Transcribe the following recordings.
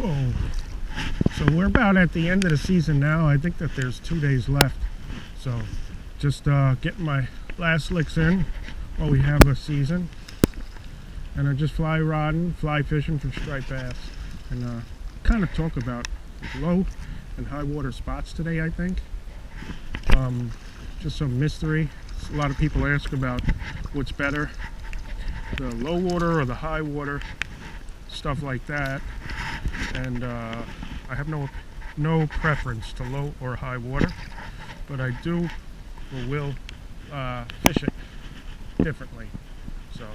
Whoa. So we're about at the end of the season now. I think that there's 2 days left. So just getting my last licks in while we have a season. And I just fly rodding, fly fishing for striped bass. And kind of talk about low and high water spots today, I think. Just some mystery. A lot of people ask about what's better, the low water or the high water, stuff like that. And I have no preference to low or high water, but I do or will fish it differently. So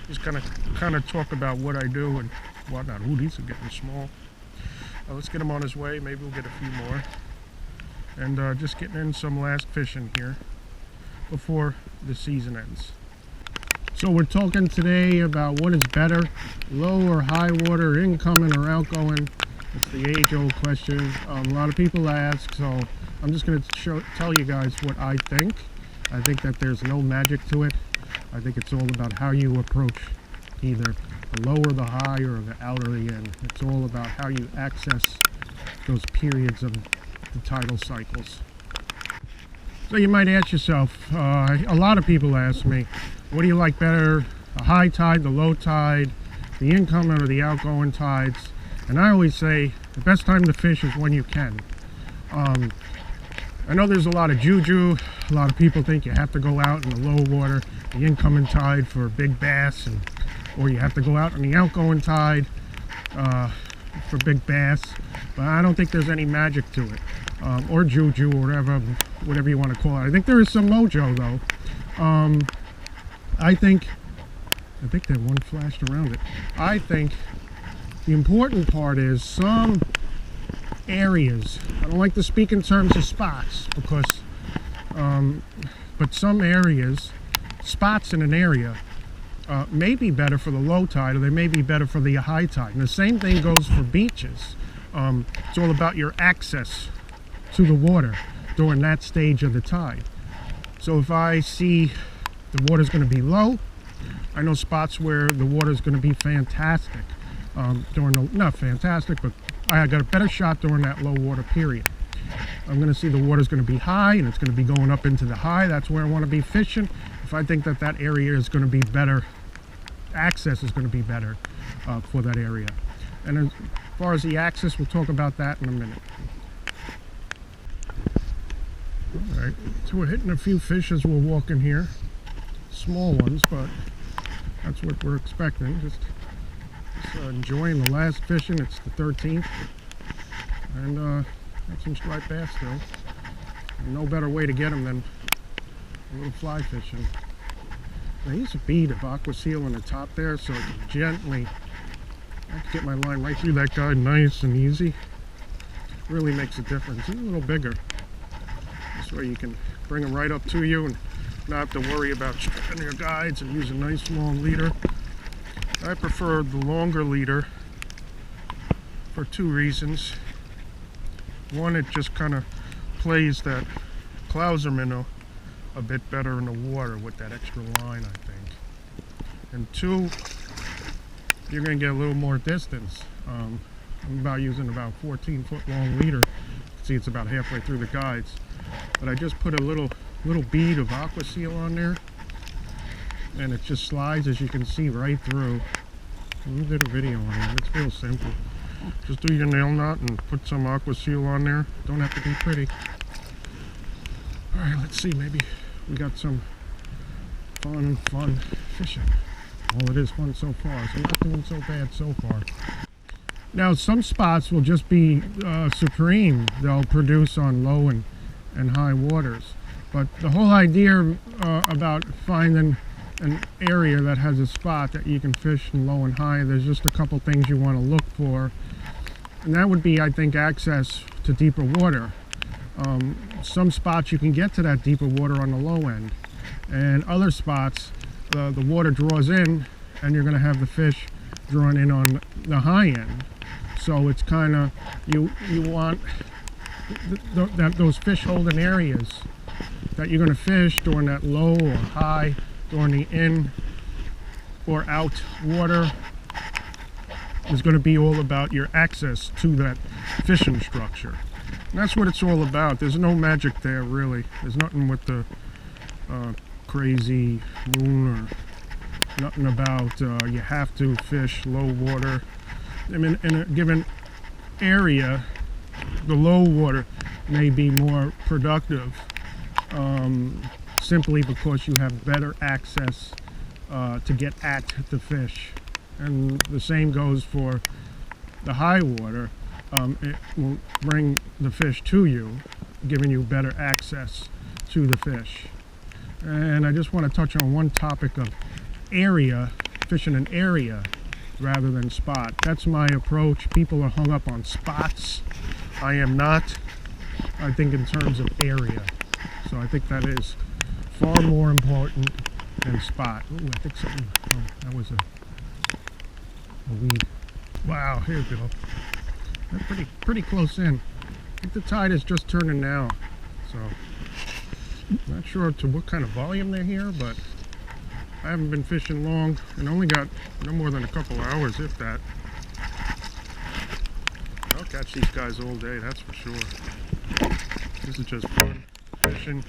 just kind of talk about what I do and whatnot. Ooh, these are getting small. Let's get him on his way. Maybe we'll get a few more. And just getting in some last fishing here before the season ends. So we're talking today about what is better, low or high water, incoming or outgoing. It's the age-old question. A lot of people ask, so I'm just going to tell you guys what I think. I think that there's no magic to it. I think it's all about how you approach either the low or the high or the out or the in. It's all about how you access those periods of the tidal cycles. So you might ask yourself, a lot of people ask me, what do you like better, the high tide, the low tide, the incoming or the outgoing tides? And I always say the best time to fish is when you can. I know there's a lot of juju. A lot of people think you have to go out in the low water, the incoming tide for big bass, or you have to go out in the outgoing tide for big bass. But I don't think there's any magic to it, or juju, or whatever you want to call it. I think there is some mojo though. I think that one flashed around it. I think the important part is some areas, I don't like to speak in terms of spots because, but some areas, spots in an area may be better for the low tide, or they may be better for the high tide. And the same thing goes for beaches. It's all about your access to the water during that stage of the tide. So if I see the water's going to be low, I know spots where the water's going to be fantastic. Not fantastic, but I got a better shot during that low water period. I'm going to see the water's going to be high, and it's going to be going up into the high. That's where I want to be fishing. If I think that area is going to be better, access is going to be better for that area. And as far as the access, we'll talk about that in a minute. All right, so we're hitting a few fish as we're walking here. Small ones, but that's what we're expecting. Just enjoying the last fishing. It's the 13th, and got some striped bass still. And no better way to get them than a little fly fishing. I use a bead of aqua seal on the top there, so I can gently, I can get my line right through that guy, nice and easy. Really makes a difference. He's a little bigger. This way you can bring them right up to you and not have to worry about stripping your guides, and use a nice long leader. I prefer the longer leader for two reasons. One, it just kind of plays that clouserman a bit better in the water with that extra line, I think. And two, you're going to get a little more distance. I'm using about 14-foot long leader. You can see it's about halfway through the guides. But I just put a little bead of aqua seal on there, and it just slides, as you can see, right through. We did a video on it. It's real simple. Just do your nail knot and put some aqua seal on there. Don't have to be pretty. All right, let's see. Maybe we got some fun fishing. Well, it is fun so far, so not doing so bad so far. Now, some spots will just be supreme. They'll produce on low and high waters. But the whole idea about finding an area that has a spot that you can fish in low and high, there's just a couple things you want to look for. And that would be, I think, access to deeper water. Some spots you can get to that deeper water on the low end. And other spots, the water draws in, and you're going to have the fish drawn in on the high end. So it's kind of, you want those fish holding areas that you're going to fish during that low or high, during the in or out water. is going to be all about your access to that fishing structure. And that's what it's all about. There's no magic there, really. There's nothing with the crazy moon, or nothing about you have to fish low water. I mean, in a given area, the low water may be more productive simply because you have better access to get at the fish. And the same goes for the high water. It will bring the fish to you, giving you better access to the fish. And I just want to touch on one topic of area, fishing an area rather than spot. That's my approach. People are hung up on spots. I am not. I think in terms of area. So I think that is far more important than spot. Ooh, I think something, oh, that was a weed. Wow, here we go. They're pretty close in. I think the tide is just turning now. So, not sure to what kind of volume they're here, but I haven't been fishing long and only got no more than a couple hours, if that. I'll catch these guys all day, that's for sure. This is just fun fishing.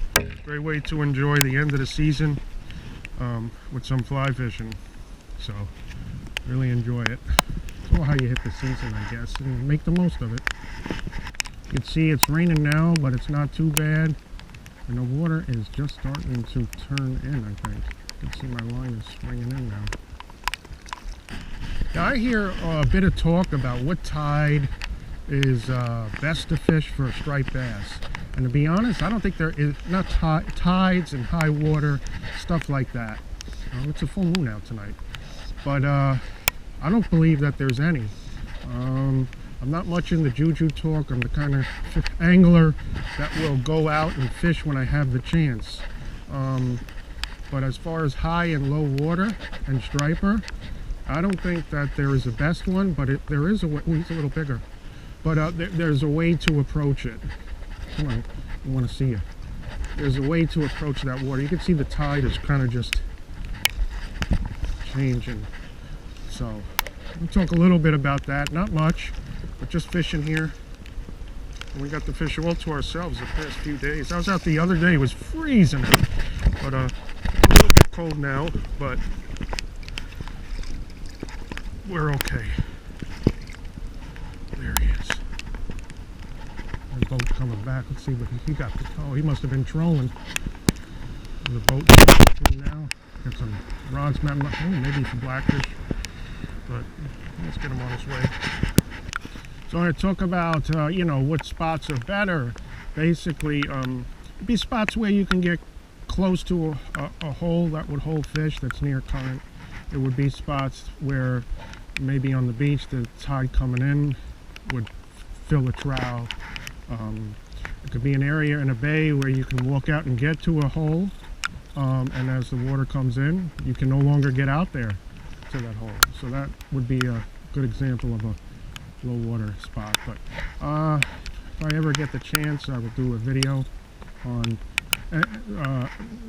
Great way to enjoy the end of the season with some fly fishing. So, really enjoy it. It's all how you hit the season, I guess, and make the most of it. You can see it's raining now, but it's not too bad. And the water is just starting to turn in, I think. You can see my line is swinging in now. Now I hear a bit of talk about what tide is best to fish for a striped bass. And to be honest, I don't think there is, not tides and high water, stuff like that. It's a full moon out tonight. But I don't believe that there's any. I'm not much in the juju talk. I'm the kind of angler that will go out and fish when I have the chance. But as far as high and low water and striper, I don't think that there is a best one, but there is a way. He's a little bigger. But there's a way to approach it. Come on, I want to see you. There's a way to approach that water. You can see the tide is kind of just changing. So, we'll talk a little bit about that. Not much, but just fishing here. And we got the fish all to ourselves the past few days. I was out the other day, it was freezing. But a little bit cold now, but we're okay. There he is. The boat coming back. Let's see what he got. Oh, he must have been trolling. The boat now. Got some rods. Oh, maybe some blackfish. But let's get him on his way. So I'm going to talk about, you know, what spots are better. Basically, be spots where you can get close to a hole that would hold fish that's near current. There would be spots where maybe on the beach the tide coming in would fill a trough. It could be an area in a bay where you can walk out and get to a hole, and as the water comes in, you can no longer get out there to that hole. So that would be a good example of a low water spot. But if I ever get the chance, I will do a video on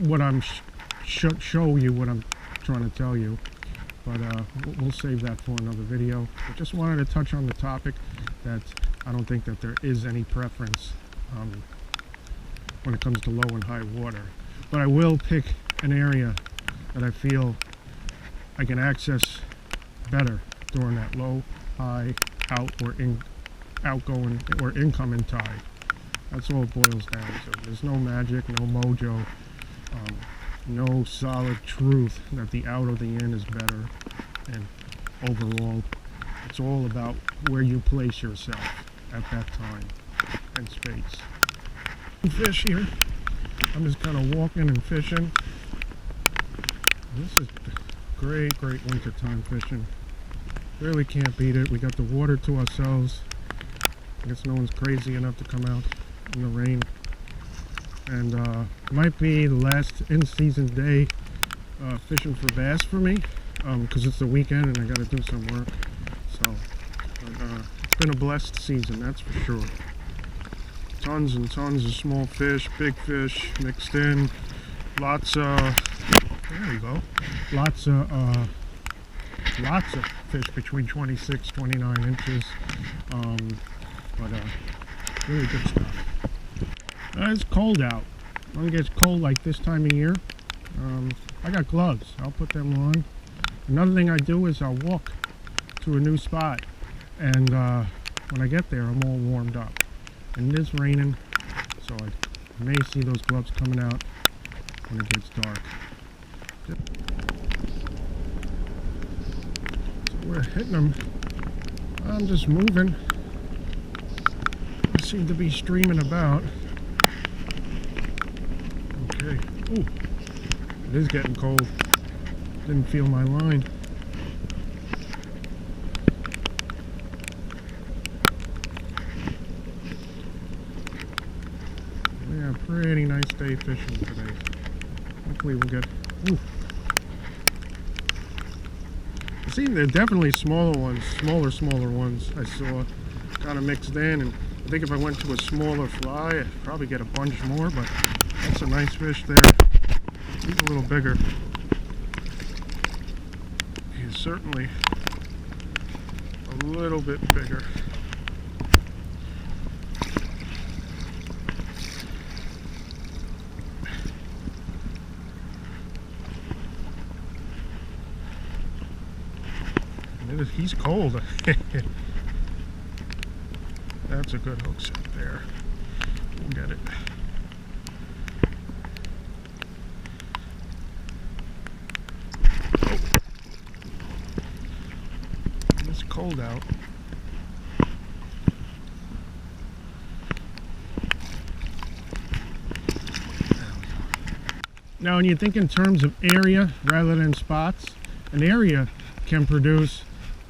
what I'm show you what I'm trying to tell you. But we'll save that for another video. I just wanted to touch on the topic that I don't think that there is any preference when it comes to low and high water. But I will pick an area that I feel I can access better during that low, high, outgoing or incoming tide. That's all it boils down to. There's no magic, no mojo, no solid truth that the out or the in is better. And overall, it's all about where you place yourself at that time and space. Fish here. I'm just kind of walking and fishing. This is great wintertime fishing. Really can't beat it. We got the water to ourselves. I guess no one's crazy enough to come out in the rain. And might be the last in-season day fishing for bass for me, because it's the weekend and I got to do some work. So, it's been a blessed season, that's for sure. Tons and tons of small fish, big fish mixed in. Lots of, there we go. Lots of lots of fish between 26, 29 inches. Really good stuff. It's cold out. When it gets cold like this time of year, I got gloves. I'll put them on. Another thing I do is I'll walk to a new spot, and when I get there, I'm all warmed up. And it is raining, so I may see those gloves coming out when it gets dark. So we're hitting them. I'm just moving. They seem to be streaming about. Okay. Ooh, it is getting cold. Didn't feel my line. Yeah, pretty nice day fishing today. Hopefully we'll get... Ooh. See, there are definitely smaller ones, smaller ones I saw kind of mixed in, and I think if I went to a smaller fly, I'd probably get a bunch more, but that's a nice fish there. He's a little bigger. He's certainly a little bit bigger. He's cold. That's a good hook set there. We'll get it. Oh. It's cold out. Now, when you think in terms of area rather than spots, an area can produce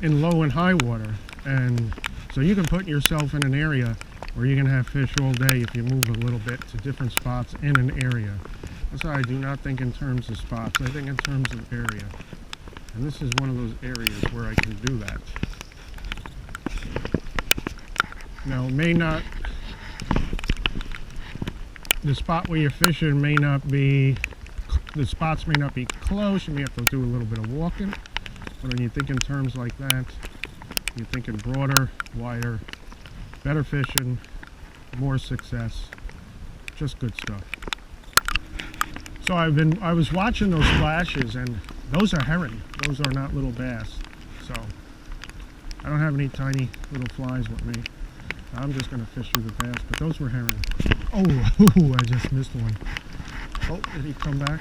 in low and high water, and so you can put yourself in an area where you can have fish all day if you move a little bit to different spots in an area. That's why I do not think in terms of spots, I think in terms of area. And this is one of those areas where I can do that. Now, it may not, the spot where you're fishing may not be, the spots may not be close, you may have to do a little bit of walking. But when you think in terms like that, you're thinking broader, wider, better fishing, more success, just good stuff. So I was watching those flashes, and those are herring. Those are not little bass. So I don't have any tiny little flies with me. I'm just going to fish through the bass, but those were herring. Oh, I just missed one. Oh, did he come back?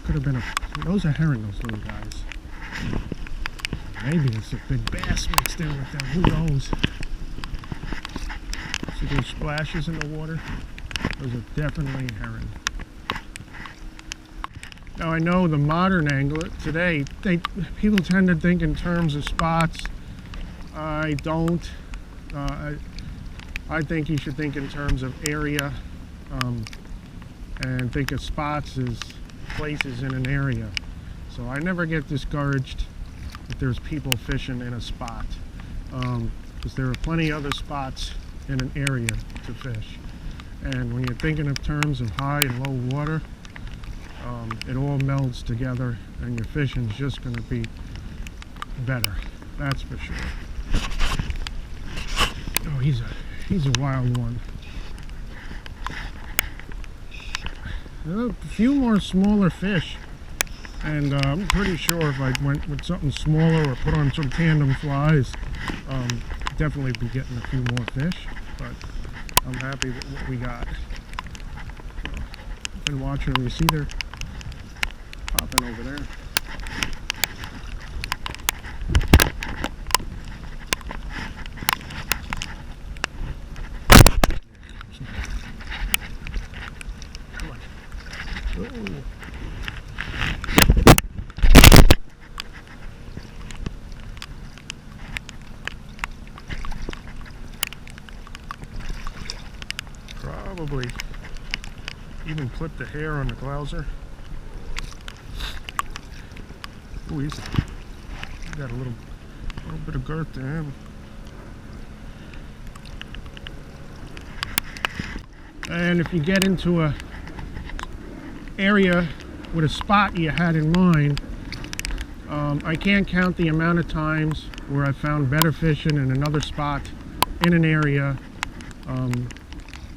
Could have been those are herring, those little guys. Maybe it's a big bass mixed in with them, who knows? See those splashes in the water? Those are definitely herring. Now I know the modern angler today, people tend to think in terms of spots. I don't. I think you should think in terms of area, and think of spots as places in an area. So I never get discouraged if there's people fishing in a spot, because there are plenty other spots in an area to fish. And when you're thinking of terms of high and low water, it all melds together, and your fishing's just going to be better. That's for sure. Oh, he's a wild one. There are a few more smaller fish. And I'm pretty sure if I went with something smaller or put on some tandem flies, definitely be getting a few more fish. But I'm happy with what we got. I've been watching them. You see they're popping over there. Come on. Oh. Probably even clip the hair on the glouser. Oh, he's got a little bit of girth to him. And if you get into a area with a spot you had in mind, I can't count the amount of times where I found better fishing in another spot in an area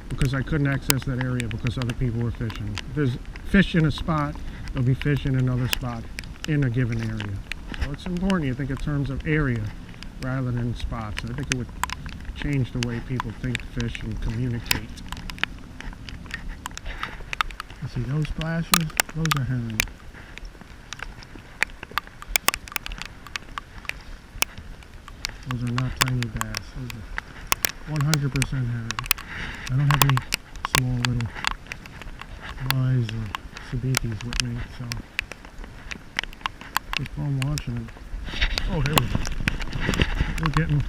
because I couldn't access that area because other people were fishing. If there's fish in a spot, there'll be fish in another spot in a given area. So it's important you think in terms of area rather than spots. I think it would change the way people think, fish, and communicate. You see those flashes? Those are herring. Those are not tiny bass. Those are 100% herring. I don't have any small little flies or sabikis with me, so good fun watching them. Oh, here we go. We're getting,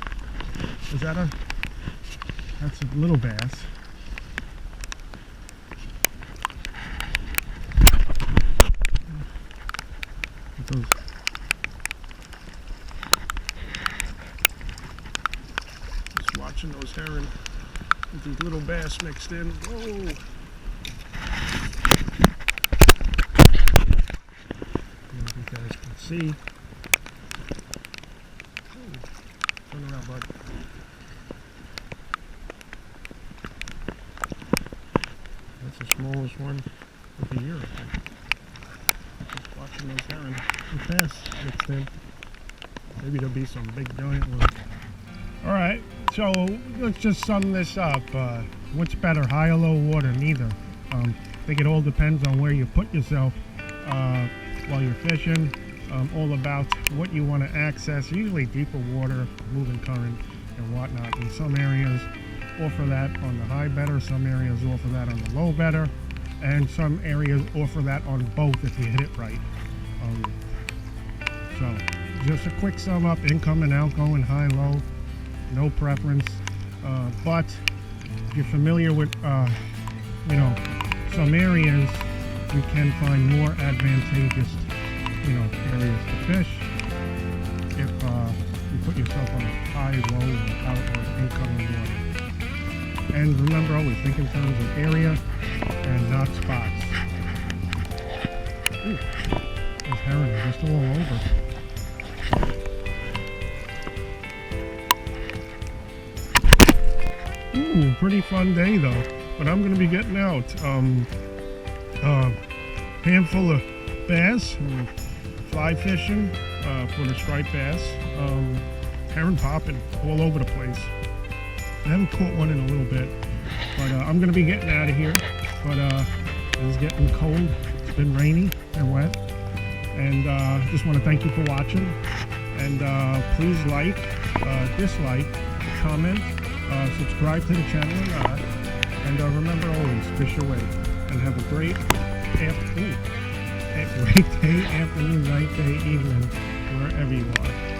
is that a, that's a little bass. Those, just watching those herring with these little bass mixed in. Whoa! I don't know if you guys can see. Turn around, bud. That's the smallest one of the year, I think. Just watching those herring with bass mixed in. Maybe there'll be some big giant ones. Alright, so let's just sum this up. What's better, high or low water? Neither. I think it all depends on where you put yourself while you're fishing. All about what you want to access. Usually deeper water, moving current and whatnot. In some areas offer that on the high better, some areas offer that on the low better, and some areas offer that on both if you hit it right. So just a quick sum up: income and outgoing, high, low, no preference. But if you're familiar with you know, some areas, you can find more advantageous areas to fish if you put yourself on a high, low, or out, or incoming water. And remember, always think in terms of area and not spots. Ooh, those herring are just all over. Ooh, pretty fun day though. But I'm going to be getting out. Handful of bass. Fly fishing for the striped bass. Herring popping all over the place. I haven't caught one in a little bit, but I'm going to be getting out of here. But it's getting cold. It's been rainy and wet, and just want to thank you for watching. And please like, dislike, comment, subscribe to the channel or not. And remember always, fish away and have a great afternoon. Great day, afternoon, night, day, evening, wherever you are.